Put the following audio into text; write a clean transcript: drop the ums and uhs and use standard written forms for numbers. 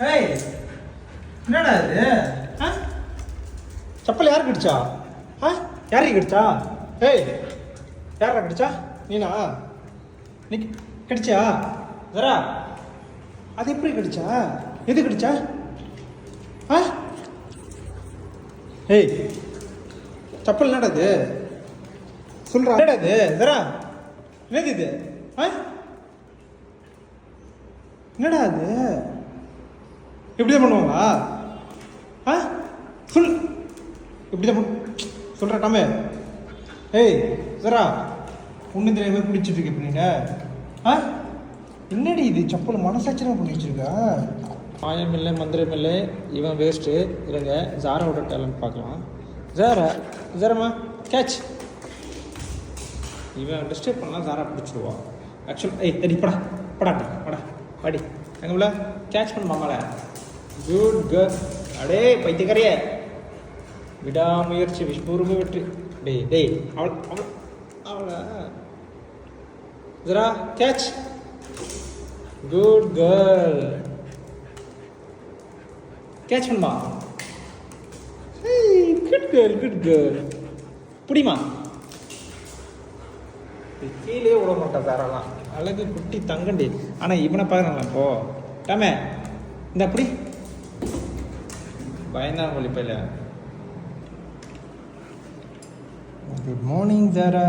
ஏய் என்னடா இது? செப்பல் யாருக்கு கிடிச்சா? யாருக்கு கிடிச்சா? ஏய் யாரா கிடிச்சா? நீனா? நீ கிடிச்சா? ஜரா அது எப்படி கிடிச்சா? எது கிடிச்சா? ஏய் செப்பல் என்னடா இது? சொல்றா என்னடா இது? ஜரா என்னது இது? என்னடா அது? இப்படிதான் பண்ணுவாங்களா? சொல் இப்படிதான் சொல்ற டாமே. ஏய் சரா ஒண்ணு தெரியாம பிடிச்சிட்டு இருக்க பண்ணிட்ட. என்னடி இது செப்பல் மனசாட்சியமா பண்ணி வச்சிருக்கா? மாயம் இல்லை மந்திரம் இல்லை, இவன் வேஸ்ட்டு. இருங்க ஜாராவோட டேலண்ட் பார்க்கலாம். ஜாரம்மா கேட்ச். இவன் டிஸ்டர்ப் பண்ணலாம், ஜாரா பிடிச்சிடுவான். ஆக்சுவல் ஏய் தடி படா படா பாடி எங்களை கேட்ச் பண்ண மாமால. Good girl. அடே பைத்தியக்காரியே, விடாமுயற்சி விஸ்வரூப வெற்றி. டேய் அவளை ஜரா கேட்ச். குட் கேர்ள், கேட்ச் பண்ணுமா. குட் கேர்ள் புடிமா. கீழே விட மாட்டா தாராலாம். அழகு குட்டி தங்கண்டி. ஆனால் இவனை பார்க்குறாங்களா இப்போ டாமே இந்த அப்படி பயந்தான் ஒழிப்பையில். Good morning ஜாரா.